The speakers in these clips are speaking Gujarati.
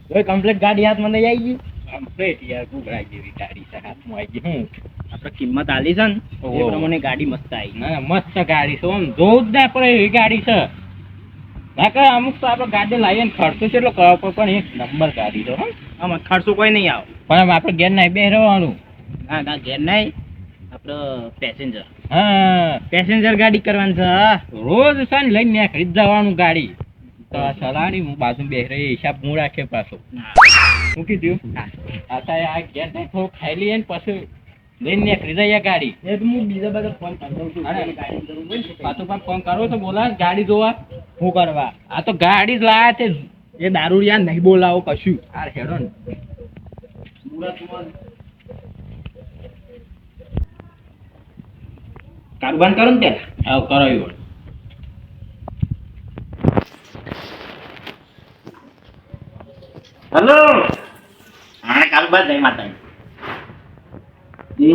તો કમ્પ્લીટ ગાડી હાથમાં લઈ આવી ગઈ કમ્પ્લીટ યાર ગુગળાઈ જેવી ગાડી છે હાથમાં આવી ગઈ આપણે કિંમત આલી છે ને એ પ્રમાણે ગાડી મસ્ત આવી ના મસ્ત ગાડી છે આમ જોવું જ ના પડે એવી ગાડી છે ના કે અમુક તો આપણે ગાડી લાવીએ ને ખર્ચો કેટલો કરવો પણ એક નંબર ગાડી છે આમાં ખર્ચો કોઈ નહીં આવે પણ આપણે ઘેર નહીં બે રહેવાનું ના ના ઘેર નહીં આપણે પેસેન્જર હા પેસેન્જર ગાડી કરવાની છે રોજ છે ને લઈને નીકળી જ જવાનું ગાડી તો સલાડી હું બાજુ બેસી રહી હિસાબ હું રાખે પાછો મૂકી દઉં આ ઘેર નહીં થોડું ખાઈ લઈએ ને પછી લઈને નીકળી જાય ગાડી એ તો હું બીજા બધા ફોન કરું છું પાછું પણ ફોન કરો તો બોલા ગાડી જોવા શું કરવા આ તો ગાડી જ લાયા તે એ દારૂડિયા નહીં બોલાવો કશું આ હેડો ને કારોબાર કરો ને ત્યાં હા કરાવ્યું હેલો હા કારોબાર જય માતા એ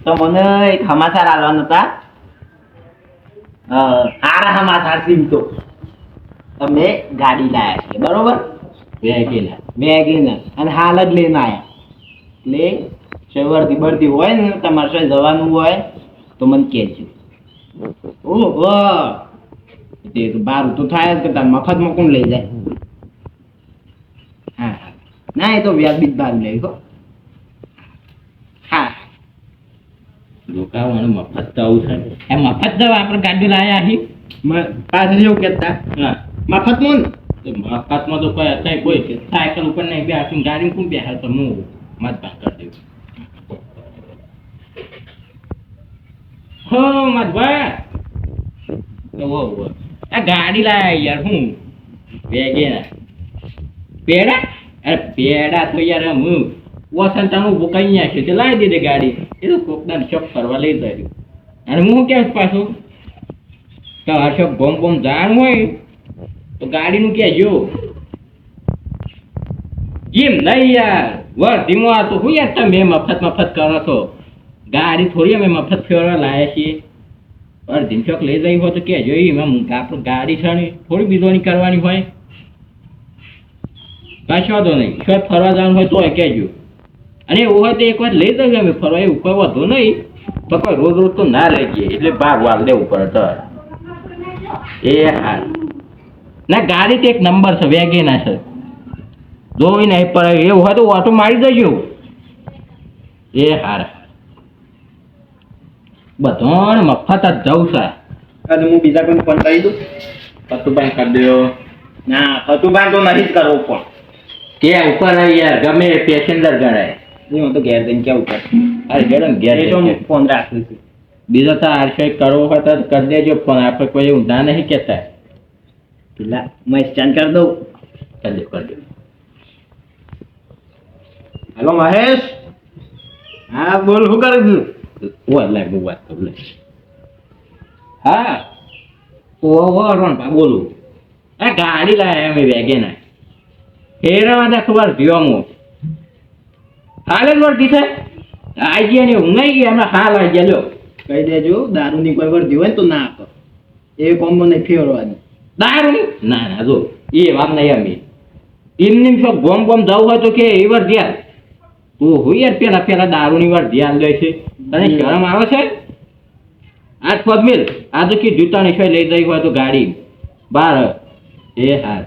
તો મને એક સમાચાર આલવાના હતા સારા સમાચાર સીમ તો તમે ગાડી લાયા છે બરોબર વેગેનર અને હાલ જ લઈને આવ્યા એટલે સવારથી બળતી હોય ને તમારે શું જવાનું હોય તો મને કહેજો ઓહો તે બાર તો થાય જ કે તાર મફતમાં કોણ લઈ જાય હા ના એ તો વ્યાજબી જ બાર લઈ ગયો હા રોકાવાનું મફત તો આવું છે એ મફત જવા આપણે ગાડી લાયા હી પાછળ એવું કહેતા હા મફતમાં ને મફતમાં તો કોઈ અત્યારે કોઈ સાયકલ ઉપર નહીં બેસું ગાડી કોણ બેસે તો હું મત ભાગ કરી દઉં હો મતભાઈ ઓહો આ ગાડી લાયા યાર હું વેગેનર પેડા અરે પેડા તો યાર હું વસંતાનું કઈ નાખ્યું તે લાવી દીધી ગાડી એ તો કોકદાર શોપ ફરવા લઈ જાય અને હું કેમ પાછું તો અશોક બોમ બોમ જાણ હોય તો ગાડીનું કહેજો એમ નહીં યાર વર ધીમો આ તો હું યાર તમે મફત કરો છો ગાડી થોડી અમે મફત ફેરવા લાયા છીએ અડધી ચોક લઈ જઈ હોય તો કહેજો એમાં આપણે ગાડી છે ને થોડી બીજોની કરવાની હોય કશો વાંધો નહીં શોધ ફરવા જવાનું હોય તો કહેજો અને એવું હોય તો એક વાર લઈ જઈએ અમે ફરવા એવું કોઈ વાંધો નહીં તો કોઈ રોજ રોજ તો ના લઈ જઈએ એટલે ભાગ વાર લેવું પડે તો એ હાલ ના ગાડી તો એક નંબર છે વેગેનર છે જોઈ નહીં પડે એવું હોય તો ઓટો મારી જજો એ હાર બધો મફત જ જવું છે અને હું બીજા કોઈ ફોન કરી દઉં ફતુભાઈ કરી દો ના ફતુભાઈ તો નહીં જ કરવો પણ કે ઉપર યાર ગમે પેસેન્જર ગણાય હું તો ઘેર જઈને કેવું કર અરે ઘેર તો ફોન રાખું છું બીજો તો આરશો કરવો હોય તો કરી દેજો ફોન આપણે કોઈ ઊંધા નહીં કહેતા પેલા મેં સ્ટેન્ડ કરી દઉં કરી દો હેલો મહેશ હા બોલ શું કરું છું ઓલા બહુ વાત કરું લે હા ઓહો રોનપા બોલું આ ગાડી લાયા અમે વેગેનર હેરાવાદા ખબર પીવામો હાલ જ વર્તી છે આઈ ગયા ને હું નહીં ગયા હમણાં હાલ આવી ગયા લો કહી દેજો દારૂની કોઈ વર્તી હોય તો ના આપો એ કોમ્બો નહીં ફેરવાની દારૂની ના ના જો એ વાત નહીં અમે એમની શું ગોમ ગોમ જવું હોય તો કે એ વાર ધ્યાન તું હું યાર પેલા દારૂની વાર ધ્યાન લે છે તને શરમ આવે છે આ પદ મિલ આ તો કે જૂતાની છે લઈ જઈ હોય તો ગાડી બાર એ હાર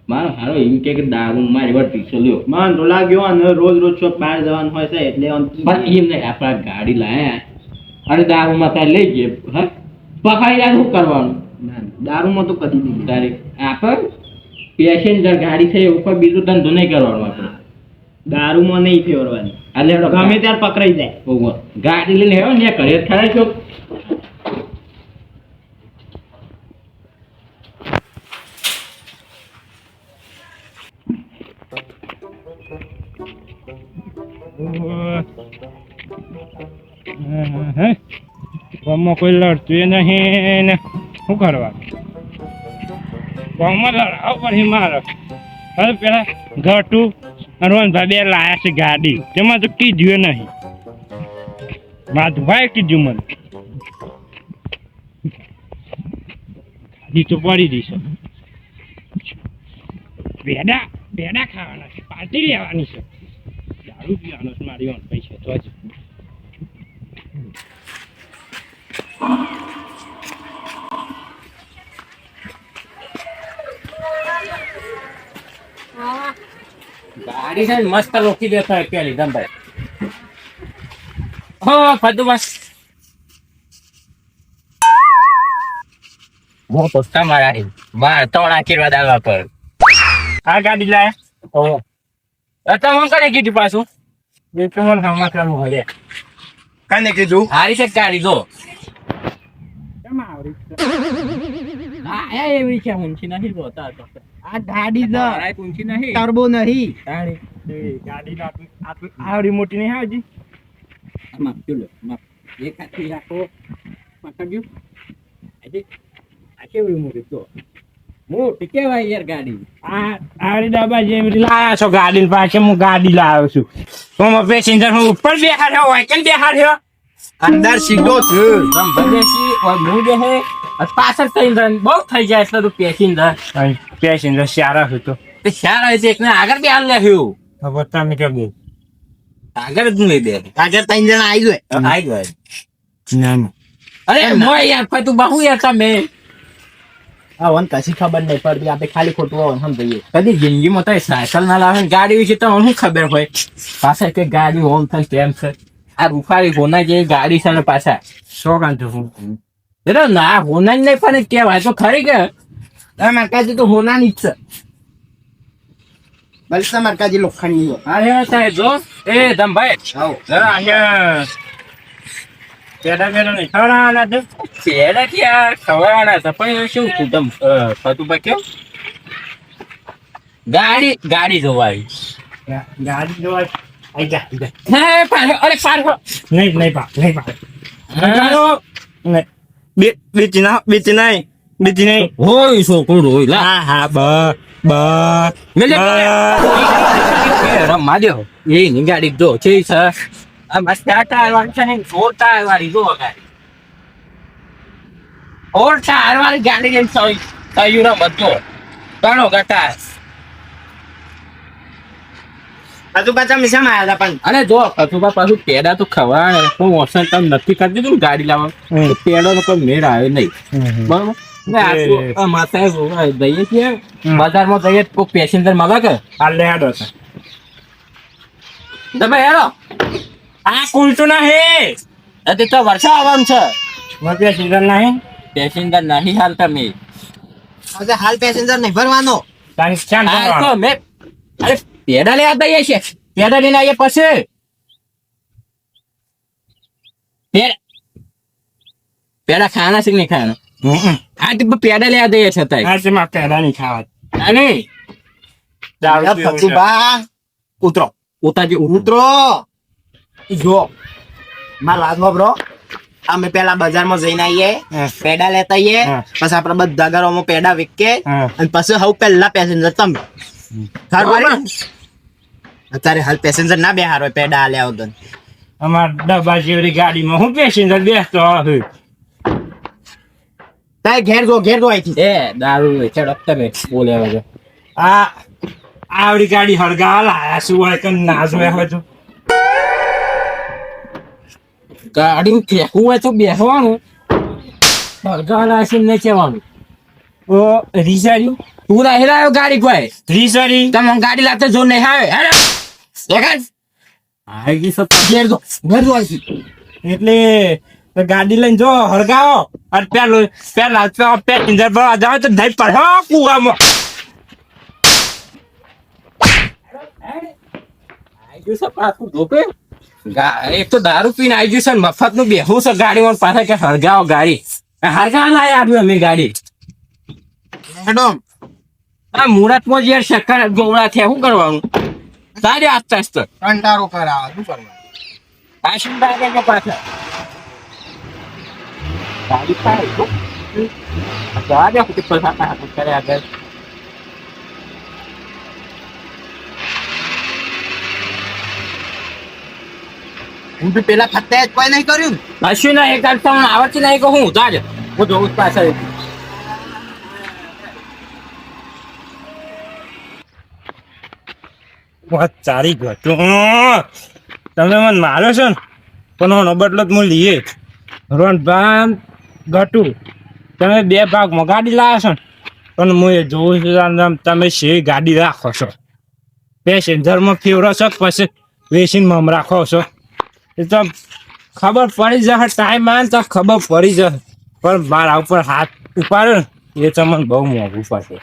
મારો હારો એમ કે દારૂ મારી વાર પીછો લ્યો માન તો લાગ્યો અને રોજ રોજ ચોક બહાર જવાનું હોય છે એટલે પણ એમ નહીં આપણા ગાડી લાયા અને દારૂમાં તારે લઈ ગયે હા પકડી જાય શું કરવાનું દારૂમાં તો કદી નહીં તારે આપણે પેસેન્જર ગાડી છે ઉપર બીજું ધંધો નહીં કરવાનો આપણે દારૂમાં નહીં ફેરવાની એટલે ગમે ત્યારે પકડાઈ જાય ગાડી લઈને હેવો ને ઘરે ખરા છો ગામમાં કોઈ લડતું નહીં ને શું કરવા ગામમાં લડાવ પછી મારે હવે પેલા ઘટું અરવનભાઈ બે લાયા છે ગાડી તેમાં તો કીધું નહીં માધુભાઈ કીધું મને ગાડી તો પડી જશે બેડા પેડા ખાવાના છે, પાર્ટી લેવાની છે, દારૂ પીવાનો છે મારી ઓન પૈસા તો જ. ગાડી છે ને મસ્ત રોકી દેતો હોય પેલી ધંભાઈ. હો ફદુ બસ હું તો તમારા બાર ત્રણ આશીર્વાદ આવવા પર આ ગાડી લાય. ઓ તમે કરે કીધું પાછું એ તો મને સમાચારનું હોય કાને કીધું હારી છે ગાડી જો હા એવી છે ઊંચી નથી જોતા તો આ ગાડી દ ઊંચી નહીં ટર્બો નહીં ગાડી આવડી મોટી નહીં આવજી આમાં ચલો એક હાથથી રાખો પકડ્યું આ કેવી મોટી તો મોટી કેવાય યાર ગાડી આવડી ડબ્બા જેવી લાયા છો ગાડી પાસે હું ગાડી લાવ્યો છું તો પેસેન્જર હું ઉપર બેહાડ્યો હોય કેમ બેહાડ્યો અંદર સીધો થયો બેસી હું જે હે પાછળ પેસેન્જર બહુ થઈ જાય એટલે તો પેસેન્જર સારા હતો તે સારા છે એકને આગળ બે હાલ લેખ્યું હવે તમે કેમ દે આગળ જ લઈ દે આગળ ત્રણ જણા આવી ગયો આવી ગયો ના અરે મોય યાર ભાઈ તું બહુ યાર તમે આ વન કશી ખબર નહીં પડતી આપણે ખાલી ખોટું હોય સમજીએ કદી જિંદગીમાં તો સાયકલ ના લાવે ગાડી વિશે તો શું ખબર હોય પાછા કે ગાડી હોમ થાય કેમ છે આ રૂફારી હોના જેવી ગાડી છે ને પાછા સો કાંતો હું એટલે ના હોના જ નહીં પણ કેવાય તો ખરી કે મરકાજી તો હોનાની જ છે બલસા મરકાજી લોખંડની હોય હા સાહેબ જો એ ધમભાઈ જરા અહીંયા પેડા નહીં ખવડાવવાના છે પેડા ક્યાં ખવડાવવાના હતા પણ શું કુટુંબ ફતું ભાઈ કેમ ગાડી જોવાય ગાડી જોવાય આઈ જા હે પાછો અરે પાછો નહીં બીજી નહીં હોય છોકરું હોય લા હા રમવા દો એ ની ગાડી જો છે આ ટાયર વાળી છે ને ફોર ટાયર વાળી જો ગાડી ફોર ટાયર વાળી ગાડી જેમ સહી રમતો ઘણો ઘટા હજુ પાછા મિસામાં આવ્યા હતા પણ અને જો કથુબા પાછું પેડા તો ખવડાવે હું ઓપ્શન તમે નક્કી કરી દીધું ને ગાડી લાવવા પેડો નો કોઈ મેળ આવે નહીં બરોબર માતા દઈએ છીએ બજારમાં જઈએ કોઈ પેસેન્જર મળે કે હાલે હેડો છે તમે હેડો આ કુલતું નહીં તે તો વર્ષા આવવાનું છે પેસેન્જર નહીં હાલ તમે આજે હાલ પેસેન્જર નહીં ભરવાનો મેં અરે પેડા લેવા દઈએ છે પેડા લઈને આવીએ પછી પેડા ખાના છે કે નહીં ખાના આ તો પેડા લેવા દઈએ છે પેડા નહીં ખાવા ઉતરો ઉતાજી ઉતરો જો મારા લાદમાં બ્રો અમે પેલા બજારમાં જઈને આવીએ પેડા લેતા આવીએ પછી આપડે બધા ઘરોમાં પેડા વેચીએ અને પછી હવે પહેલા પેસેન્જર તમે અત્યારે હાલ પેસેન્જર ના બેહાર હોય પેડા આલ્યા વગર અમાર ડબ્બા જેવી ગાડીમાં હું પેસેન્જર બેસતો હોય તારે ઘેર જો અહીંથી એ દારૂ ચડક તમે બોલે વગર આ આવડી ગાડી હળગા લાયા શું હોય કે ના જોયા હોય તો ગાડી ફેંકવું હોય તો બેસવાનું હળગા લાયા નહીં કહેવાનું ઓ રીસાડી તું ના હેરાયો ગાડી કોઈ રીસાડી તમે ગાડી લાવતા જો નહીં આવે હેડો દેખાડ આઈ સબ ઘેર દો એટલે ગાડી લઈને જો હળગાવો અને પેલા પેસેન્જર ભરવા જાવ તો ધઈ પડો કુવામાં એક તો દારૂ પીને આવી ગયું છે મફત નું બેહું છે ગાડીમાં પાછા કે હળગાવો ગાડી હળગાવા ના આવ્યું અમે ગાડી મેડમ આ મુહૂર્તમાં જે શક્કર ગોળા થયા શું કરવાનું સારી આસ્તે આસ્તે કંટાળો કરાવે શું કરવાનું પાછું લાગે કે પાછા ગાડી પાડી જવા દે કે પૈસા કરે આગળ હું તો પેલા ફતે જ કોઈ નહીં કર્યું કશું ના એક તમને આવડતી નહીં કહું જાજ હું જોઉં પાછળ વાત ચારી ઘટો તમે મને માર્યો છે ને પણ એનો બદલો જ હું લઈએ રોનભાઈ ઘટું તમે 2 ભાગમાં ગાડી લાવ્યા છો ને પણ હું એ જોઉં છું તમે શેવી ગાડી રાખો છો પેસેન્જરમાં ફેવરો છો પછી વેચીને રાખો છો એ તો ખબર પડી જશે ટાઈમ આવે ને તો ખબર પડી જશે પણ મારા ઉપર હાથ ઉપાડ્યો ને એ તમને બહુ મોંઘું પડશે